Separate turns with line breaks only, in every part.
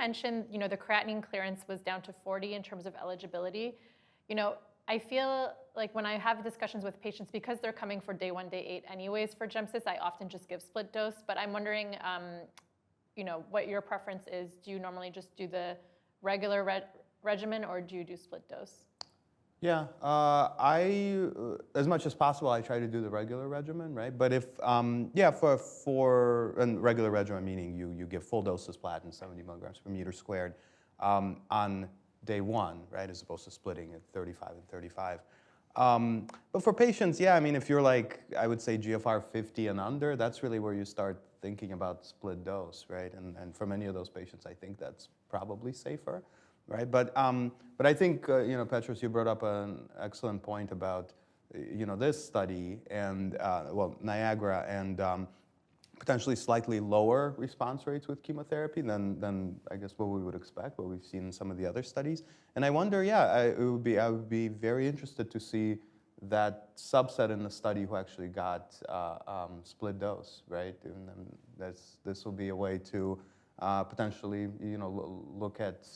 mentioned, the creatinine clearance was down to 40 in terms of eligibility. I feel like when I have discussions with patients, because they're coming for day 1, day 8 anyways for Gemcis, I often just give split dose. But I'm wondering, what your preference is. Do you normally just do the regular regimen, or do you do split dose?
Yeah, as much as possible, I try to do the regular regimen, right? But if, for a regular regimen, meaning you give full dose cisplatin, 70 milligrams per meter squared, on day 1, right, as opposed to splitting at 35 and 35. But for patients, if you're like, I would say GFR 50 and under, that's really where you start thinking about split dose, right? And for many of those patients, I think that's probably safer, right? But I think, Petros, you brought up an excellent point about, this study and, NIAGARA and potentially slightly lower response rates with chemotherapy than I guess what we would expect, what we've seen in some of the other studies. And I wonder, I would be very interested to see that subset in the study who actually got split dose, right? And this will be a way to potentially, look at,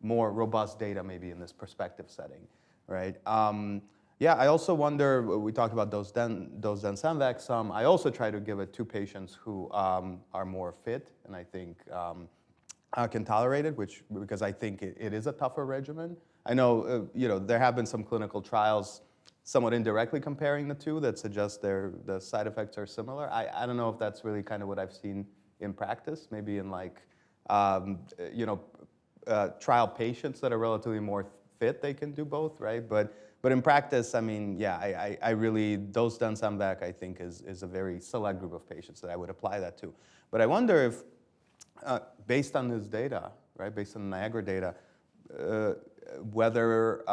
more robust data maybe in this prospective setting, right? I also wonder, we talked about dose dense MVAC some. I also try to give it to patients who are more fit and I think can tolerate it, because I think it is a tougher regimen. I know, there have been some clinical trials somewhat indirectly comparing the two that suggest the side effects are similar. I don't know if that's really kind of what I've seen in practice, maybe in like, trial patients that are relatively more fit, they can do both, right? But in practice, I really, dose dense MVAC, I think is a very select group of patients that I would apply that to. But I wonder if, based on this data, right, based on the NIAGARA data, whether,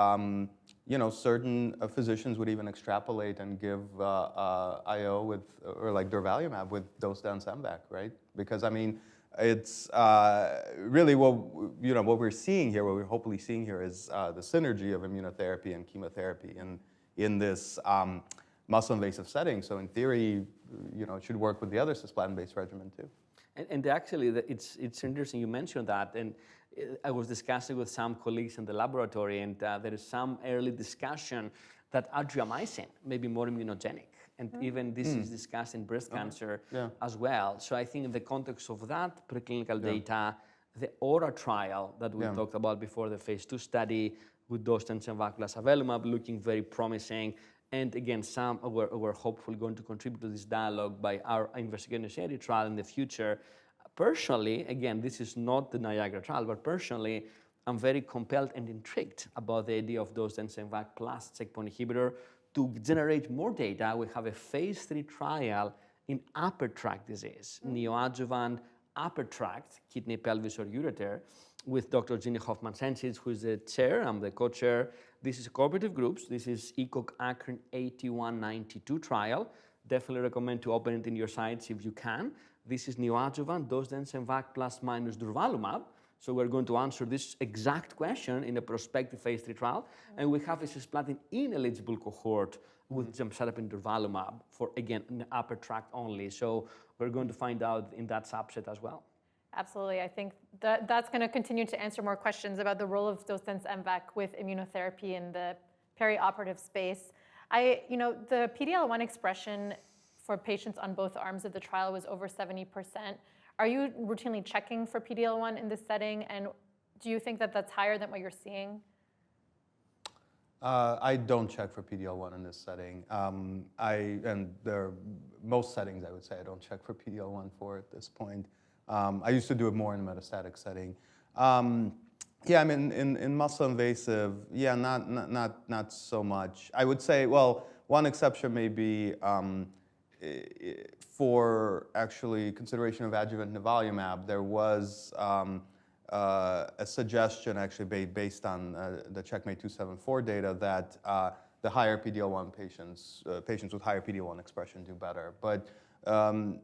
certain physicians would even extrapolate and give IO with, or like Durvalumab with dose dense MVAC, right? Because it's really what we're seeing here, what we're hopefully seeing here is the synergy of immunotherapy and chemotherapy in this muscle invasive setting. So in theory, it should work with the other cisplatin-based regimen too.
And actually, it's interesting you mentioned that. And I was discussing with some colleagues in the laboratory, and there is some early discussion that adriamycin may be more immunogenic. And even this is discussed in breast cancer as well. So I think in the context of that preclinical data, the AURA trial that we talked about before, the phase 2 study with dose dense MVAC plus avelumab, looking very promising. And again, we're hopefully going to contribute to this dialogue by our investigator-initiated trial in the future. Personally, again, this is not the NIAGARA trial, but personally, I'm very compelled and intrigued about the idea of dose dense MVAC plus checkpoint inhibitor. To generate more data, we have a phase 3 trial in upper tract disease, neoadjuvant upper tract, kidney, pelvis, or ureter, with Dr. Ginny Hoffman-Sensic, who is the chair. I'm the co-chair. This is cooperative groups. This is ECOG-ACRIN 8192 trial. Definitely recommend to open it in your sites if you can. This is neoadjuvant, dose dense MVAC plus minus Durvalumab. So we're going to answer this exact question in a prospective phase 3 trial. And we have a cisplatin ineligible cohort with gemcitabine Durvalumab for, again, an upper tract only. So we're going to find out in that subset as well.
Absolutely. I think that's going to continue to answer more questions about the role of dose dense MVAC with immunotherapy in the perioperative space. The PD-L1 expression for patients on both arms of the trial was over 70%. Are you routinely checking for PD-L1 in this setting, and do you think that that's higher than what you're seeing?
I don't check for PD-L1 in this setting. And there are most settings, I would say, I don't check for PD-L1 for at this point. I used to do it more in a metastatic setting. In muscle invasive, not so much. I would say, well, one exception may be for actually consideration of adjuvant nivolumab. There was a suggestion actually based on the Checkmate 274 data that the higher PD-L1 patients with higher PD-L1 expression do better. But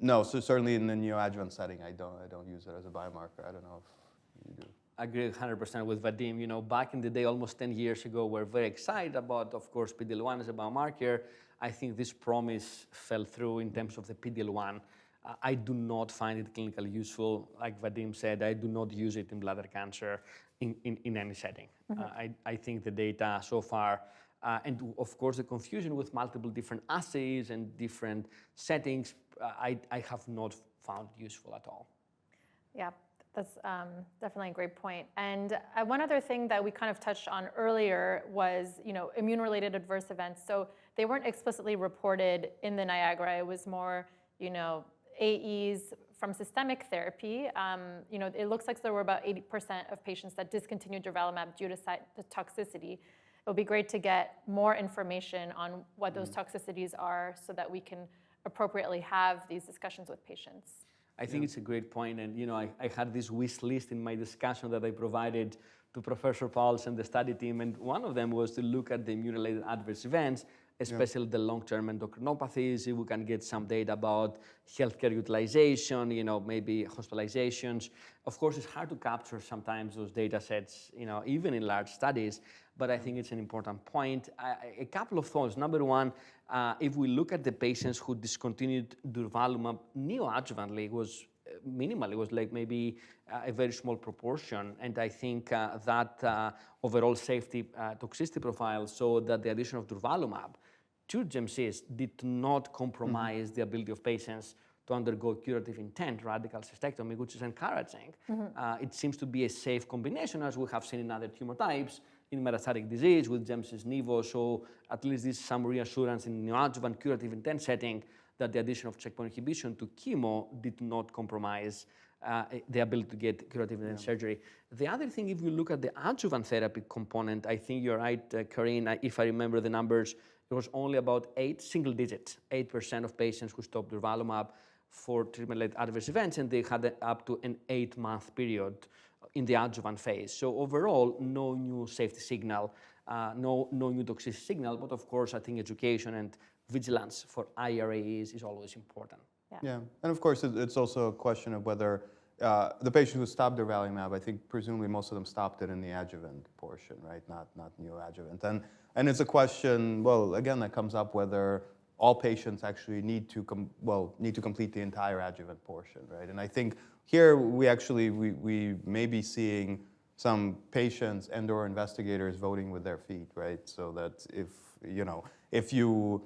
no, so certainly in the neoadjuvant setting, I don't use it as a biomarker. I don't know if you do.
I agree 100% with Vadim. Back in the day, almost 10 years ago, we're very excited about, of course, PD-L1 as a biomarker. I think this promise fell through in terms of the PD-L1 I do not find it clinically useful. Like Vadim said, I do not use it in bladder cancer in any setting. I think the data so far, and of course the confusion with multiple different assays and different settings, I have not found useful at all.
Yeah, that's definitely a great point. And one other thing that we kind of touched on earlier was, immune-related adverse events. So they weren't explicitly reported in the NIAGARA. It was more, AEs from systemic therapy. It looks like there were about 80% of patients that discontinued durvalumab due to the toxicity. It would be great to get more information on what those toxicities are so that we can appropriately have these discussions with patients.
I think it's a great point, and I had this wish list in my discussion that I provided to Professor Pauls and the study team, and one of them was to look at the immune-related adverse events, especially the long-term endocrinopathies. If we can get some data about healthcare utilization, maybe hospitalizations. Of course, it's hard to capture sometimes those data sets, even in large studies, but I think it's an important point. A couple of thoughts. Number one, if we look at the patients who discontinued durvalumab neoadjuvantly, it was minimal. It was like maybe a very small proportion. And I think that overall safety toxicity profile showed that the addition of durvalumab to GemCis did not compromise the ability of patients to undergo curative intent radical cystectomy, which is encouraging. It seems to be a safe combination, as we have seen in other tumor types, in metastatic disease with GemCis Nivo. So at least this is some reassurance in neoadjuvant curative intent setting that the addition of checkpoint inhibition to chemo did not compromise the ability to get curative intent surgery. The other thing, if you look at the adjuvant therapy component, I think you're right, Karine, if I remember the numbers, it was only about 8% of patients who stopped durvalumab for treatment-related adverse events, and they had up to an 8-month period in the adjuvant phase. So overall, no new safety signal, no new toxicity signal, but of course, I think education and vigilance for IRAs is always important.
Yeah, and of course, it's also a question of whether the patients who stopped durvalumab, I think presumably most of them stopped it in the adjuvant portion, right? Not neoadjuvant. And it's a question, well, again, that comes up whether all patients actually need to complete the entire adjuvant portion, right? And I think here we may be seeing some patients and/or investigators voting with their feet, right? So that if you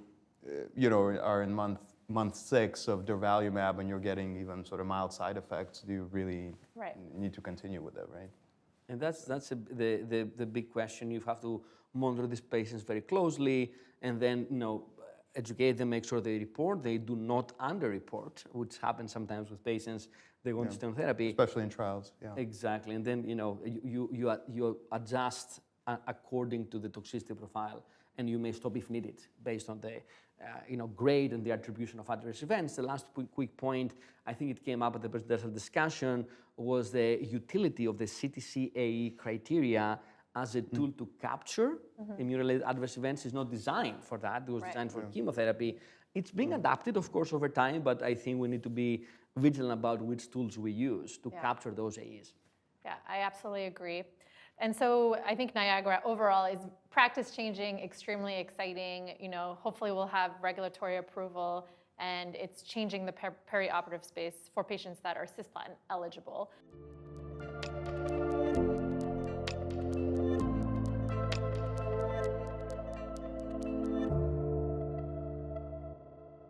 are in month 6 of durvalumab and you're getting even sort of mild side effects, do you really need to continue with it, right?
And that's the big question. You have to monitor these patients very closely, and then educate them, make sure they report. They do not underreport, which happens sometimes with patients. They go into therapy,
especially in trials. Yeah,
exactly. And then you adjust according to the toxicity profile, and you may stop if needed based on the grade and the attribution of adverse events. The last quick point, I think it came up at the presidential discussion, was the utility of the CTCAE criteria as a tool to capture immune-related adverse events. Is not designed for that. It was designed for chemotherapy. It's being adapted, of course, over time, but I think we need to be vigilant about which tools we use to capture those AEs.
Yeah, I absolutely agree. And so I think NIAGARA overall is practice-changing, extremely exciting. Hopefully we'll have regulatory approval, and it's changing the perioperative space for patients that are cisplatin eligible.